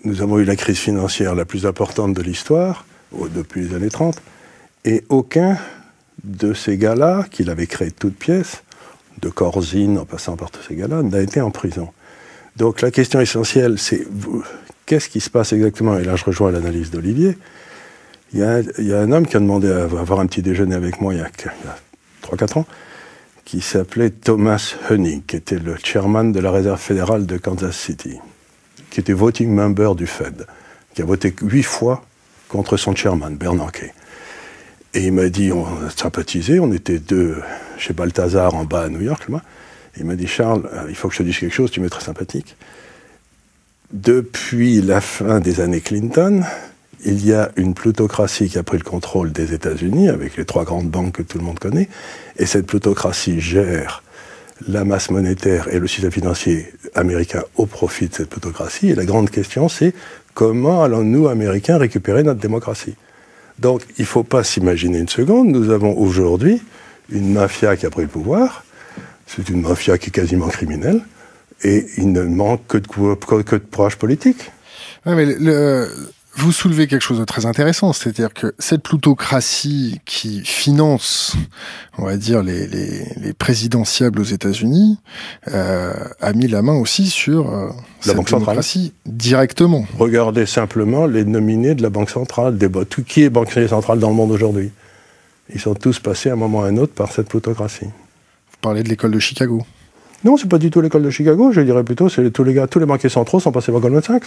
nous avons eu la crise financière la plus importante de l'histoire, depuis les années 30, et aucun de ces gars-là, qu'il avait créé de toutes pièces, de Corzine en passant par tous ces gars-là, n'a été en prison. Donc la question essentielle, c'est qu'est-ce qui se passe exactement? Et là, je rejoins l'analyse d'Olivier. Il y a un homme qui a demandé à avoir un petit déjeuner avec moi il y a 3-4 ans, qui s'appelait Thomas Hoenig, qui était le chairman de la réserve fédérale de Kansas City, qui était voting member du Fed, qui a voté 8 fois contre son chairman, Bernanke. Et il m'a dit, on a sympathisé, on était deux chez Balthazar en bas à New York, là. Et il m'a dit, Charles, il faut que je te dise quelque chose, tu m'es très sympathique. Depuis la fin des années Clinton, il y a une plutocratie qui a pris le contrôle des États-Unis, avec les 3 grandes banques que tout le monde connaît, et cette plutocratie gère la masse monétaire et le système financier américain au profit de cette plutocratie. Et la grande question, c'est comment allons-nous, Américains, récupérer notre démocratie? Donc, il ne faut pas s'imaginer une seconde, nous avons aujourd'hui une mafia qui a pris le pouvoir, c'est une mafia qui est quasiment criminelle, et il ne manque que de courage politique. Ouais, mais vous soulevez quelque chose de très intéressant, c'est-à-dire que cette plutocratie qui finance, on va dire, les présidentiables aux États-Unis, a mis la main aussi sur la Banque centrale directement. Regardez simplement les nominés de la Banque centrale, qui est banquier central dans le monde aujourd'hui. Ils sont tous passés à un moment ou à un autre par cette plutocratie. Vous parlez de l'école de Chicago? Non, c'est pas du tout l'école de Chicago, je dirais plutôt, c'est tous les banquiers centraux sont passés par Goldman Sachs.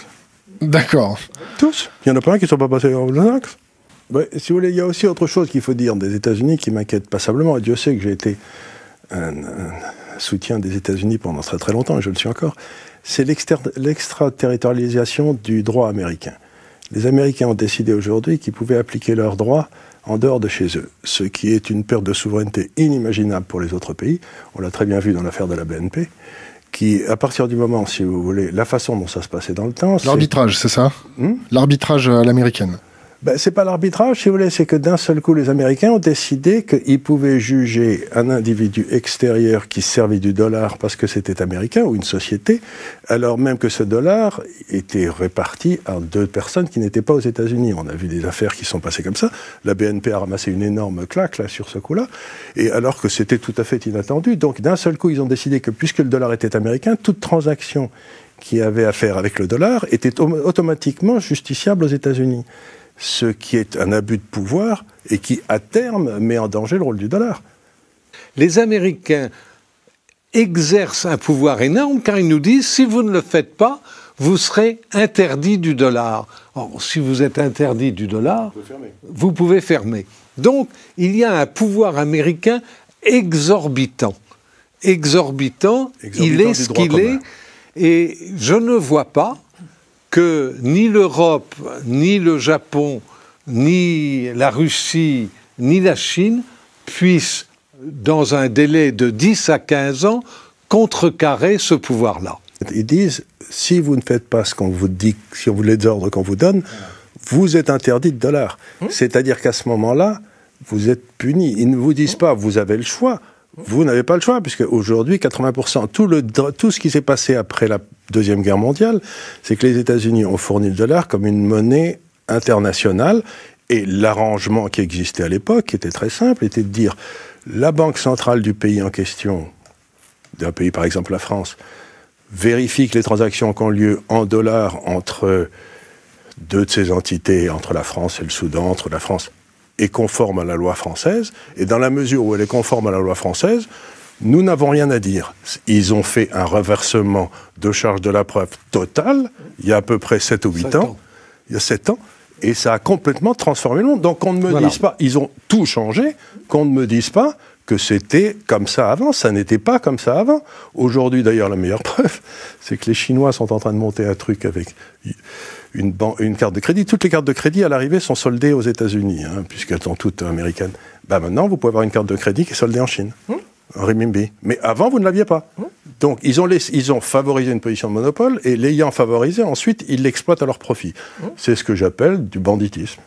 D'accord. Tous. Il n'y en a pas un qui ne sont pas passés par Goldman Sachs. Ouais, si vous voulez, il y a aussi autre chose qu'il faut dire des États-Unis qui m'inquiète passablement. Et Dieu sait que j'ai été un soutien des États-Unis pendant très très longtemps, et je le suis encore. C'est l'extraterritorialisation du droit américain. Les Américains ont décidé aujourd'hui qu'ils pouvaient appliquer leurs droits en dehors de chez eux, ce qui est une perte de souveraineté inimaginable pour les autres pays. On l'a très bien vu dans l'affaire de la BNP. Qui, à partir du moment, si vous voulez, la façon dont ça se passait dans le temps... L'arbitrage, c'est ça? L'arbitrage à l'américaine. Ben, c'est pas l'arbitrage, si vous voulez, c'est que d'un seul coup, les Américains ont décidé qu'ils pouvaient juger un individu extérieur qui servait du dollar parce que c'était américain, ou une société, alors même que ce dollar était réparti à 2 personnes qui n'étaient pas aux États-Unis. On a vu des affaires qui sont passées comme ça. La BNP a ramassé une énorme claque, là, sur ce coup-là, et alors que c'était tout à fait inattendu. Donc, d'un seul coup, ils ont décidé que, puisque le dollar était américain, toute transaction qui avait à faire avec le dollar était automatiquement justiciable aux États-Unis. Ce qui est un abus de pouvoir et qui, à terme, met en danger le rôle du dollar. Les Américains exercent un pouvoir énorme car ils nous disent « si vous ne le faites pas, vous serez interdit du dollar ». Or, si vous êtes interdit du dollar, vous pouvez fermer. Donc, il y a un pouvoir américain exorbitant. Exorbitant, il est ce qu'il est, et je ne vois pas que ni l'Europe, ni le Japon, ni la Russie, ni la Chine puissent, dans un délai de 10 à 15 ans, contrecarrer ce pouvoir-là. Ils disent, si vous ne faites pas ce qu'on vous dit, si on vous les ordres qu'on vous donne, vous êtes interdit de dollar. C'est-à-dire qu'à ce moment-là, vous êtes puni. Ils ne vous disent pas, vous avez le choix. Vous n'avez pas le choix, puisque aujourd'hui, 80%, tout ce qui s'est passé après la Deuxième Guerre mondiale, c'est que les États-Unis ont fourni le dollar comme une monnaie internationale, et l'arrangement qui existait à l'époque, qui était très simple, était de dire la banque centrale du pays en question, d'un pays par exemple la France, vérifie que les transactions qui ont lieu en dollars entre 2 de ces entités, entre la France et le Soudan, entre la France est conforme à la loi française, et dans la mesure où elle est conforme à la loi française, nous n'avons rien à dire. Ils ont fait un reversement de charge de la preuve totale, il y a à peu près 7 ou 8 ans. Il y a 7 ans, et ça a complètement transformé le monde. Donc qu'on ne me dise pas, ils ont tout changé, qu'on ne me dise pas que c'était comme ça avant, ça n'était pas comme ça avant. Aujourd'hui, d'ailleurs, la meilleure preuve, c'est que les Chinois sont en train de monter un truc avec une carte de crédit. Toutes les cartes de crédit, à l'arrivée, sont soldées aux États-Unis, puisqu'elles sont toutes américaines. Maintenant, vous pouvez avoir une carte de crédit qui est soldée en Chine, en renminbi. Mais avant, vous ne l'aviez pas. Donc, ils ont favorisé une position de monopole, et l'ayant favorisé, ensuite, ils l'exploitent à leur profit. C'est ce que j'appelle du banditisme.